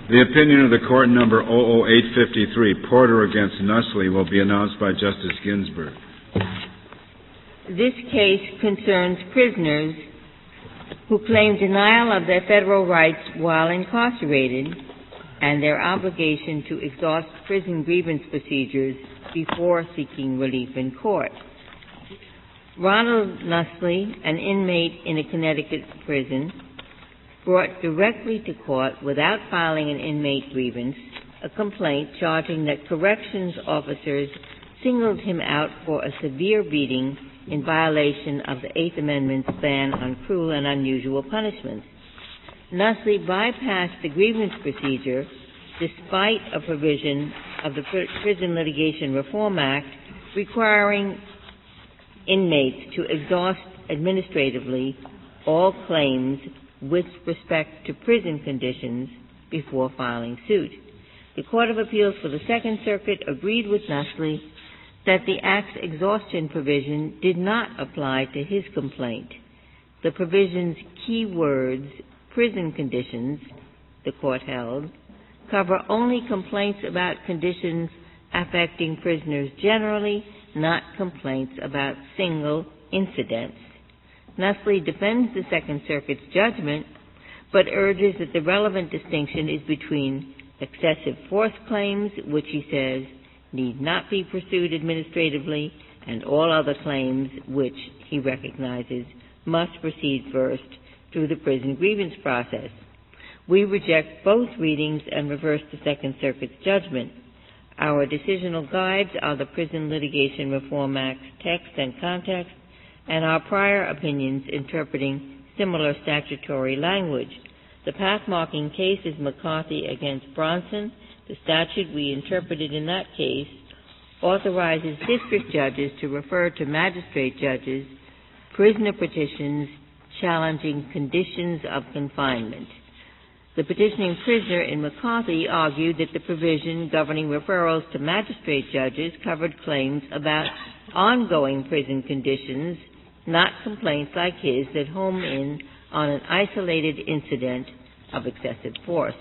The opinion of the Court number 00853, Porter against Nussle, will be announced by Justice Ginsburg. This case concerns prisoners who claim denial of their federal rights while incarcerated and their obligation to exhaust prison grievance procedures before seeking relief in court. Ronald Nussle, an inmate in a Connecticut prison, brought directly to court without filing an inmate grievance a complaint charging that corrections officers singled him out for a severe beating in violation of the Eighth Amendment's ban on cruel and unusual punishments. Nussle bypassed the grievance procedure despite a provision of the Prison Litigation Reform Act requiring inmates to exhaust administratively all claims with respect to prison conditions before filing suit. The Court of Appeals for the Second Circuit agreed with Nussle that the Act's exhaustion provision did not apply to his complaint. The provision's key words, prison conditions, the Court held, cover only complaints about conditions affecting prisoners generally, not complaints about single incidents. Nussle defends the Second Circuit's judgment, but urges that the relevant distinction is between excessive force claims, which he says need not be pursued administratively, and all other claims which he recognizes must proceed first through the prison grievance process. We reject both readings and reverse the Second Circuit's judgment. Our decisional guides are the Prison Litigation Reform Act's text and context, and our prior opinions interpreting similar statutory language. The path-marking case is McCarthy against Bronson. The statute we interpreted in that case authorizes district judges to refer to magistrate judges prisoner petitions challenging conditions of confinement. The petitioning prisoner in McCarthy argued that the provision governing referrals to magistrate judges covered claims about ongoing prison conditions, not complaints like his that home in on an isolated incident of excessive force.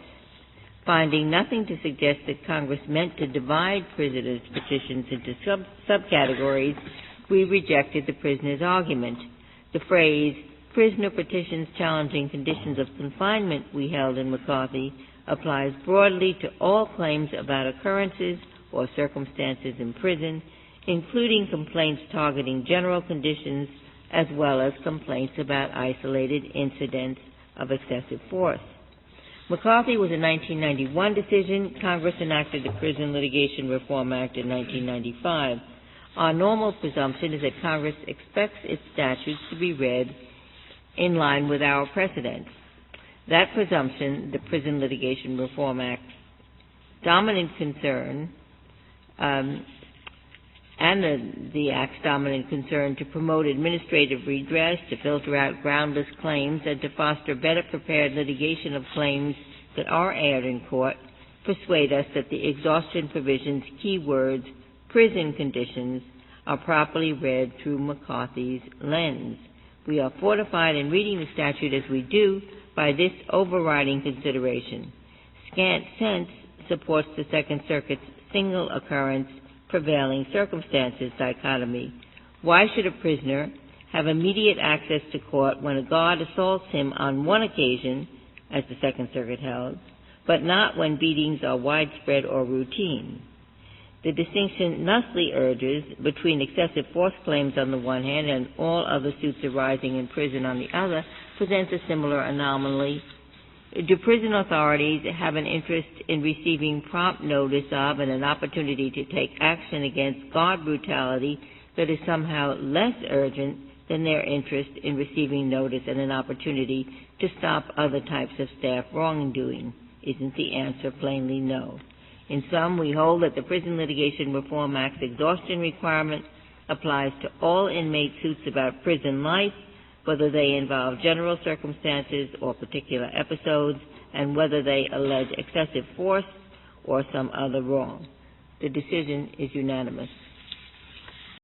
Finding nothing to suggest that Congress meant to divide prisoners' petitions into subcategories, we rejected the prisoner's argument. The phrase, prisoner petitions challenging conditions of confinement, we held in McCarthy, applies broadly to all claims about occurrences or circumstances in prison, including complaints targeting general conditions as well as complaints about isolated incidents of excessive force. McCarthy was a 1991 decision. Congress enacted the Prison Litigation Reform Act in 1995. Our normal presumption is that Congress expects its statutes to be read in line with our precedents. That presumption, the Prison Litigation Reform Act's dominant concern, and the Act's dominant concern to promote administrative redress, to filter out groundless claims, and to foster better prepared litigation of claims that are aired in court, persuade us that the exhaustion provision's key words, prison conditions, are properly read through McCarthy's lens. We are fortified in reading the statute as we do by this overriding consideration. Scant sense supports the Second Circuit's single occurrence prevailing circumstances dichotomy. Why should a prisoner have immediate access to court when a guard assaults him on one occasion, as the Second Circuit held, but not when beatings are widespread or routine? The distinction Nussle urges between excessive force claims on the one hand and all other suits arising in prison on the other presents a similar anomaly. Do prison authorities have an interest in receiving prompt notice of and an opportunity to take action against guard brutality that is somehow less urgent than their interest in receiving notice and an opportunity to stop other types of staff wrongdoing? Isn't the answer plainly no? In sum, we hold that the Prison Litigation Reform Act's exhaustion requirement applies to all inmate suits about prison life, whether they involve general circumstances or particular episodes, and whether they allege excessive force or some other wrong. The decision is unanimous.